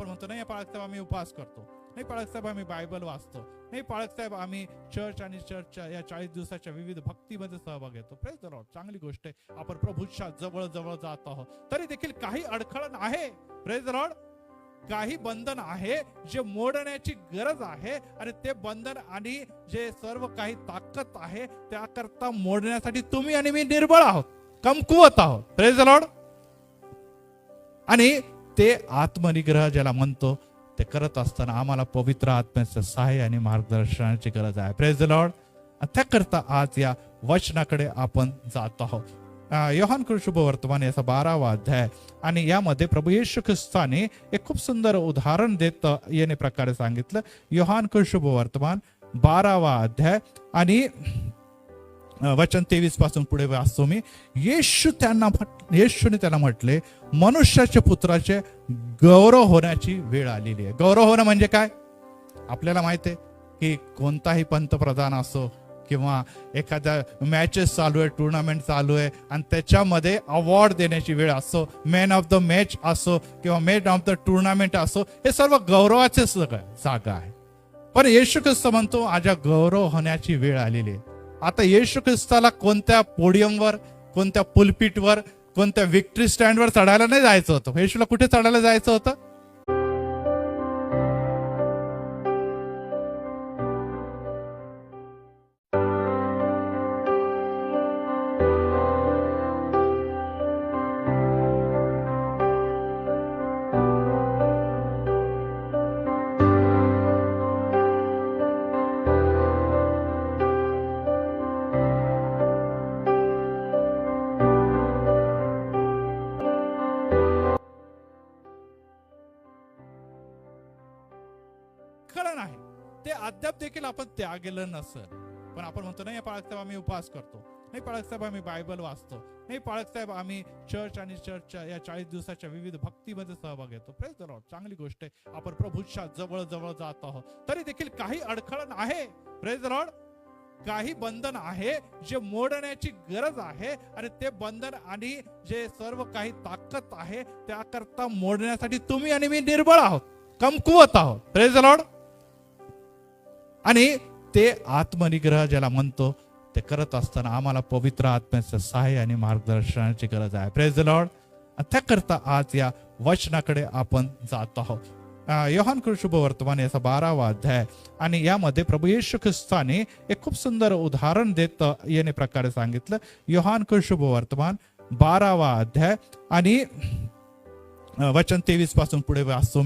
आपण म्हणतो नाही पाळक साहेब आम्ही उपवास करतो, नाही पाळक साहेब आम्ही बायबल वाचतो, नाही पाळक साहेब आम्ही चर्च आणि चर्चच्या या 40 दिवसाच्या विविध भक्तीमध्ये सहभाग घेतो. प्रेज द लॉर्ड, चांगली गोष्ट आहे. आपण प्रभूच्या जवळ जवळ जात आहोत, तरी देखील काही अडखळण आहे. प्रेज द लॉर्ड, काही बंधन आहे जे मोडण्याची गरज आहे, आणि ते बंधन आणि जे सर्व काही ताकद आहे त्याकरता मोडण्यासाठी तुम्ही आणि मी निर्बळ आहोत, कमकुवत आहोत. Praise the Lord. आणि ते आत्मनिग्रह ज्याला म्हणतो ते करत असताना आम्हाला पवित्र आत्म्याचं सहाय्य आणि मार्गदर्शनाची गरज आहे. Praise the Lord. त्याकरता आज या वचनाकडे आपण जात आहोत. योहान शुभ वर्तमान याचा 12वा अध्याय, आणि यामध्ये प्रभू येशू ख्रिस्ताने एक खूप सुंदर उदाहरण देत येणे प्रकारे सांगितलं. योहान शुभ वर्तमान 12वा अध्याय आणि वचन 23 पासून पुढे वाचतो मी. येशूने त्यांना म्हटले, मनुष्याच्या पुत्राचे गौरव होण्याची वेळ आलेली आहे. गौरव होणं म्हणजे काय? आपल्याला माहिती आहे की कोणताही पंतप्रधान असो किंवा एखाद्या मॅचेस चालू आहे, टुर्नामेंट चालू आहे, आणि त्याच्यामध्ये अवॉर्ड देण्याची वेळ असो, मॅन ऑफ द मॅच असो किंवा मॅन ऑफ द टुर्नामेंट असो, हे सर्व गौरवाचे जागा आहे. पण येशू ख्रिस्त म्हणतो माझ्या गौरव होण्याची वेळ आलेली आहे. आता येशू ख्रिस्ताला कोणत्या पोडियमवर, कोणत्या पुलपीटवर, कोणत्या विक्ट्री स्टँडवर चढायला नाही जायचं होतं. येशूला कुठे चढायला जायचं होतं? खरं नाही, ते अद्याप देखील आपण त्यागेलं नसेल. पण आपण म्हणतो नाही पाळक साहेब आम्ही उपवास करतो, नाही पाळक साहेब आम्ही बायबल वाचतो, नाही पाळक साहेब आम्ही चर्च आणि चर्चच्या या 40 दिवसाच्या विविध भक्तीमध्ये सहभाग घेतो. प्रेज द लॉर्ड, चांगली गोष्ट आहे. आपण प्रभूच्या जवळ जवळ जात आहोत, तरी देखील काही अडखळण आहे. प्रेज द लॉर्ड, काही बंधन आहे जे मोडण्याची गरज आहे, आणि ते बंधन आणि जे सर्व काही ताकद आहे त्याकरता मोडण्यासाठी तुम्ही आणि मी निर्बळ आहोत, कमकुवत आहोत. Praise the Lord. आणि ते आत्मनिग्रह ज्याला म्हणतो ते करत असताना आम्हाला पवित्र आत्म्याचं सहाय्य आणि मार्गदर्शनाची गरज आहे. Praise the Lord. त्याकरता आज या वचनाकडे आपण जात आहोत. योहान शुभ वर्तमान याचा 12वा अध्याय, आणि यामध्ये प्रभू येशू ख्रिस्ताने एक खूप सुंदर उदाहरण देत येणे प्रकारे सांगितलं. योहान शुभ वर्तमान 12वा अध्याय आणि वचन 23 पासून पुढे वाचतो.